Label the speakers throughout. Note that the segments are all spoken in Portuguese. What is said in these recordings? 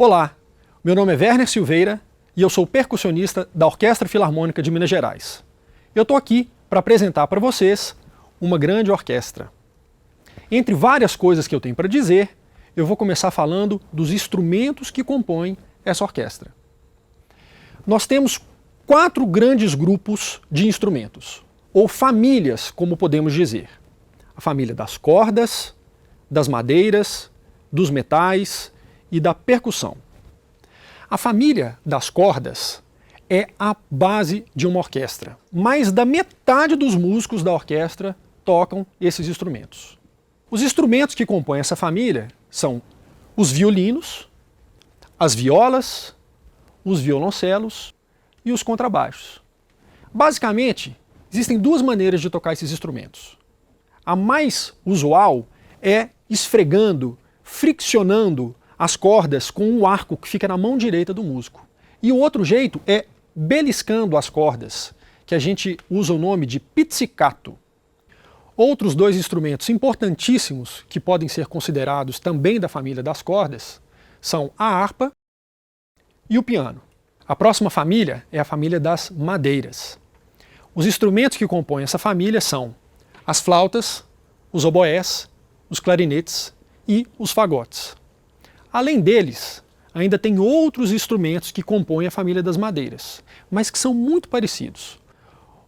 Speaker 1: Olá, meu nome é Werner Silveira e eu sou percussionista da Orquestra Filarmônica de Minas Gerais. Eu estou aqui para apresentar para vocês uma grande orquestra. Entre várias coisas que eu tenho para dizer, eu vou começar falando dos instrumentos que compõem essa orquestra. Nós temos 4 grandes grupos de instrumentos, ou famílias, como podemos dizer. A família das cordas, das madeiras, dos metais e da percussão. A família das cordas é a base de uma orquestra. Mais da metade dos músicos da orquestra tocam esses instrumentos. Os instrumentos que compõem essa família são os violinos, as violas, os violoncelos e os contrabaixos. Basicamente, existem 2 maneiras de tocar esses instrumentos. A mais usual é esfregando, friccionando as cordas com o arco que fica na mão direita do músico. E o outro jeito é beliscando as cordas, que a gente usa o nome de pizzicato. Outros 2 instrumentos importantíssimos que podem ser considerados também da família das cordas são a harpa e o piano. A próxima família é a família das madeiras. Os instrumentos que compõem essa família são as flautas, os oboés, os clarinetes e os fagotes. Além deles, ainda tem outros instrumentos que compõem a família das madeiras, mas que são muito parecidos.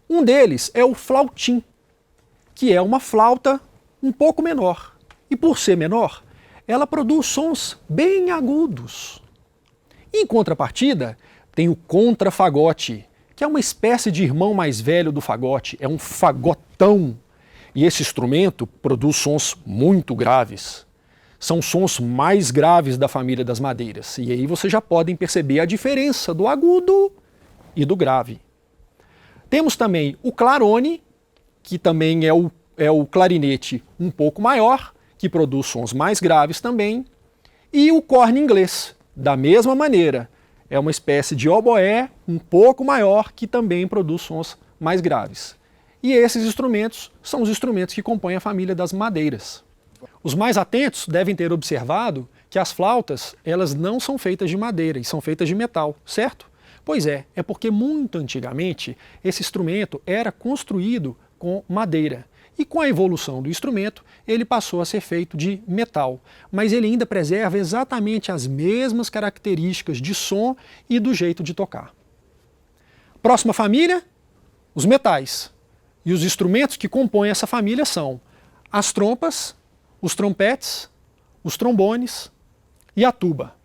Speaker 1: Um deles é o flautim, que é uma flauta um pouco menor. E por ser menor, ela produz sons bem agudos. Em contrapartida, tem o contrafagote, que é uma espécie de irmão mais velho do fagote, é um fagotão. E esse instrumento produz sons muito graves. São sons mais graves da família das madeiras. E aí vocês já podem perceber a diferença do agudo e do grave. Temos também o clarone, que também é o clarinete um pouco maior, que produz sons mais graves também. E o corno inglês, da mesma maneira. É uma espécie de oboé um pouco maior, que também produz sons mais graves. E esses instrumentos são os instrumentos que compõem a família das madeiras. Os mais atentos devem ter observado que as flautas elas não são feitas de madeira e são feitas de metal, certo? Pois é porque muito antigamente esse instrumento era construído com madeira. E com a evolução do instrumento, ele passou a ser feito de metal. Mas ele ainda preserva exatamente as mesmas características de som e do jeito de tocar. Próxima família, os metais. E os instrumentos que compõem essa família são as trompas, os trompetes, os trombones e a tuba.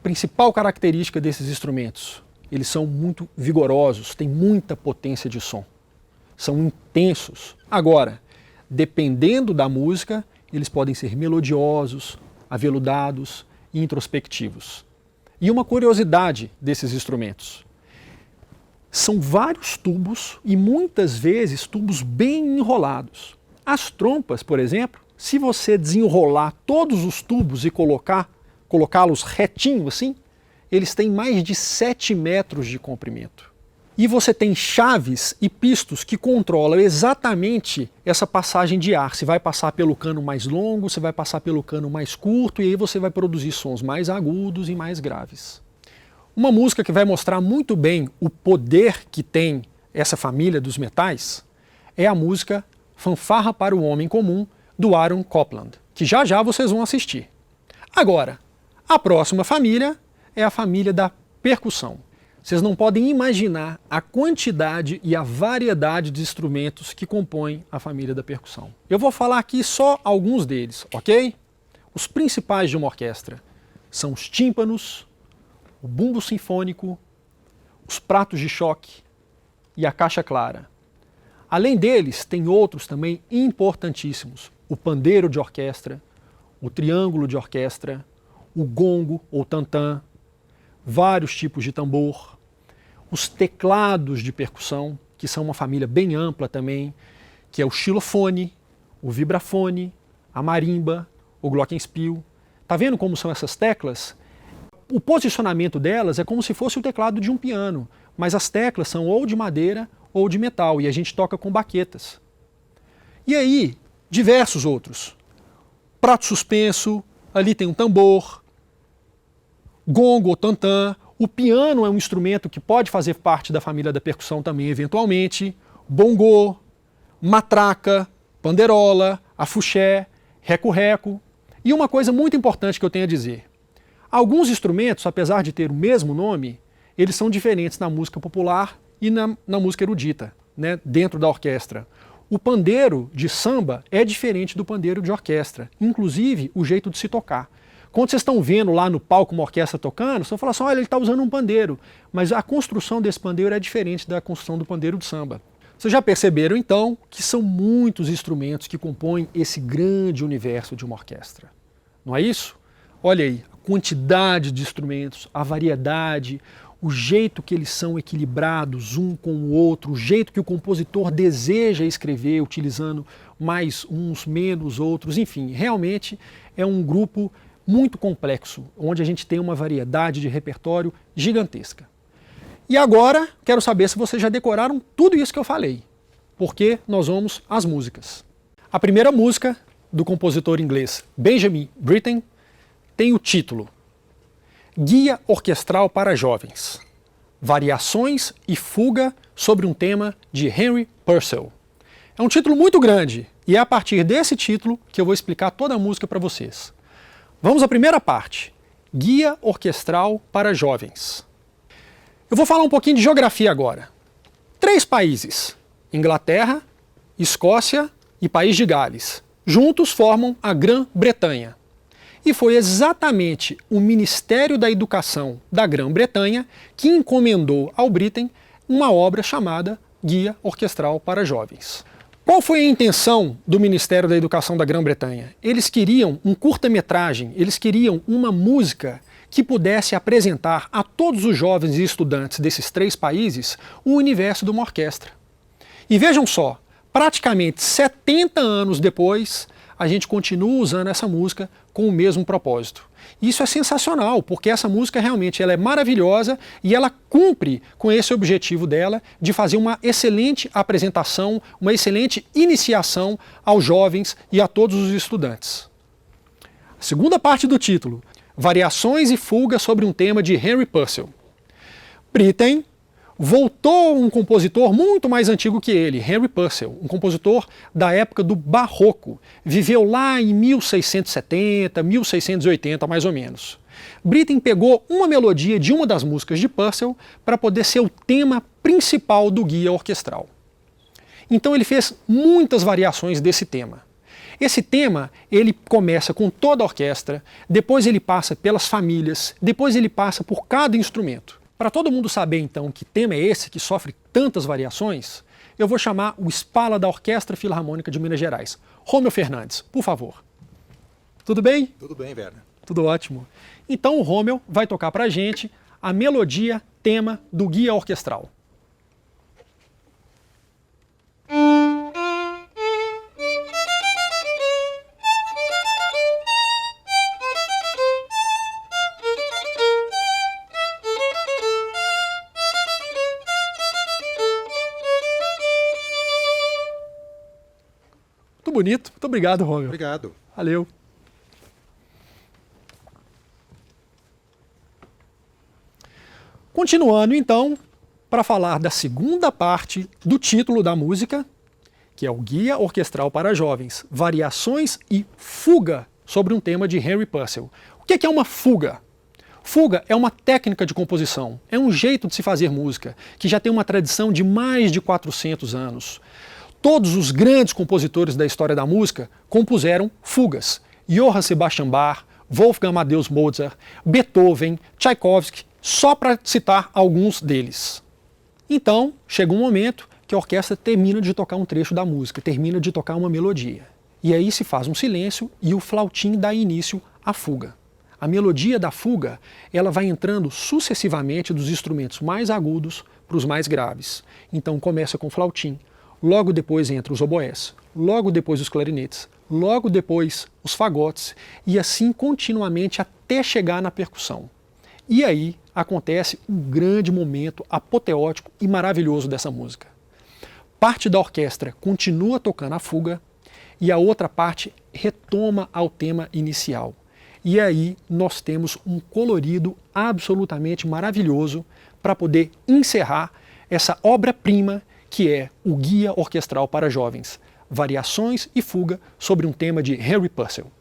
Speaker 1: Principal característica desses instrumentos, eles são muito vigorosos, têm muita potência de som. São intensos. Agora, dependendo da música, eles podem ser melodiosos, aveludados e introspectivos. E uma curiosidade desses instrumentos. São vários tubos e muitas vezes tubos bem enrolados. As trompas, por exemplo, se você desenrolar todos os tubos e colocá-los retinho assim, eles têm mais de 7 metros de comprimento. E você tem chaves e pistos que controlam exatamente essa passagem de ar. Se vai passar pelo cano mais longo, se vai passar pelo cano mais curto, e aí você vai produzir sons mais agudos e mais graves. Uma música que vai mostrar muito bem o poder que tem essa família dos metais é a música Fanfarra para o Homem Comum, do Aaron Copland, que já já vocês vão assistir. Agora, a próxima família é a família da percussão. Vocês não podem imaginar a quantidade e a variedade de instrumentos que compõem a família da percussão. Eu vou falar aqui só alguns deles, ok? Os principais de uma orquestra são os tímpanos, o bumbo sinfônico, os pratos de choque e a caixa clara. Além deles, tem outros também importantíssimos. O pandeiro de orquestra, o triângulo de orquestra, o gongo ou tantã, vários tipos de tambor, os teclados de percussão, que são uma família bem ampla também, que é o xilofone, o vibrafone, a marimba, o glockenspiel. Tá vendo como são essas teclas? O posicionamento delas é como se fosse o teclado de um piano, mas as teclas são ou de madeira ou de metal, e a gente toca com baquetas. E aí, diversos outros. Prato suspenso, ali tem um tambor, gongo ou tantã, o piano é um instrumento que pode fazer parte da família da percussão também eventualmente, bongô, matraca, panderola, afuxé, reco-reco. E uma coisa muito importante que eu tenho a dizer, alguns instrumentos, apesar de ter o mesmo nome, eles são diferentes na música popular e na música erudita, né, dentro da orquestra. O pandeiro de samba é diferente do pandeiro de orquestra, inclusive o jeito de se tocar. Quando vocês estão vendo lá no palco uma orquestra tocando, vocês vão falar assim, olha, ele está usando um pandeiro, mas a construção desse pandeiro é diferente da construção do pandeiro de samba. Vocês já perceberam então que são muitos instrumentos que compõem esse grande universo de uma orquestra. Não é isso? Olha aí, a quantidade de instrumentos, a variedade, o jeito que eles são equilibrados um com o outro, o jeito que o compositor deseja escrever, utilizando mais uns, menos outros, enfim, realmente é um grupo muito complexo, onde a gente tem uma variedade de repertório gigantesca. E agora, quero saber se vocês já decoraram tudo isso que eu falei, porque nós vamos às músicas. A primeira música, do compositor inglês Benjamin Britten, tem o título Guia Orquestral para Jovens, Variações e Fuga sobre um tema de Henry Purcell. É um título muito grande e é a partir desse título que eu vou explicar toda a música para vocês. Vamos à primeira parte, Guia Orquestral para Jovens. Eu vou falar um pouquinho de geografia agora. 3 países, Inglaterra, Escócia e País de Gales, juntos formam a Grã-Bretanha. E foi exatamente o Ministério da Educação da Grã-Bretanha que encomendou ao Britten uma obra chamada Guia Orquestral para Jovens. Qual foi a intenção do Ministério da Educação da Grã-Bretanha? Eles queriam um curta-metragem, eles queriam uma música que pudesse apresentar a todos os jovens e estudantes desses 3 países o universo de uma orquestra. E vejam só, praticamente 70 anos depois, a gente continua usando essa música com o mesmo propósito. Isso é sensacional, porque essa música realmente ela é maravilhosa e ela cumpre com esse objetivo dela de fazer uma excelente apresentação, uma excelente iniciação aos jovens e a todos os estudantes. A segunda parte do título, Variações e Fuga sobre um tema de Henry Purcell. Britten voltou um compositor muito mais antigo que ele, Henry Purcell, um compositor da época do Barroco. Viveu lá em 1670, 1680 mais ou menos. Britten pegou uma melodia de uma das músicas de Purcell para poder ser o tema principal do guia orquestral. Então ele fez muitas variações desse tema. Esse tema, ele começa com toda a orquestra, depois ele passa pelas famílias, depois ele passa por cada instrumento. Para todo mundo saber então que tema é esse que sofre tantas variações, eu vou chamar o Spala da Orquestra Filarmônica de Minas Gerais. Rômel Fernandes, por favor. Tudo bem?
Speaker 2: Tudo bem, Werner.
Speaker 1: Tudo ótimo. Então o Rômel vai tocar para a gente a melodia tema do guia orquestral. Muito bonito. Muito obrigado, Rômel.
Speaker 2: Obrigado.
Speaker 1: Valeu. Continuando então, para falar da segunda parte do título da música, que é o Guia Orquestral para Jovens, Variações e Fuga sobre um tema de Henry Purcell. O que é uma fuga? Fuga é uma técnica de composição, é um jeito de se fazer música, que já tem uma tradição de mais de 400 anos. Todos os grandes compositores da história da música compuseram fugas. Johann Sebastian Bach, Wolfgang Amadeus Mozart, Beethoven, Tchaikovsky, só para citar alguns deles. Então, chega um momento que a orquestra termina de tocar um trecho da música, termina de tocar uma melodia. E aí se faz um silêncio e o flautim dá início à fuga. A melodia da fuga, ela vai entrando sucessivamente dos instrumentos mais agudos para os mais graves. Então começa com o flautim, logo depois entra os oboés, logo depois os clarinetes, logo depois os fagotes e assim continuamente até chegar na percussão. E aí acontece um grande momento apoteótico e maravilhoso dessa música. Parte da orquestra continua tocando a fuga e a outra parte retoma ao tema inicial. E aí nós temos um colorido absolutamente maravilhoso para poder encerrar essa obra-prima que é o Guia Orquestral para Jovens, Variações e Fuga sobre um tema de Henry Purcell.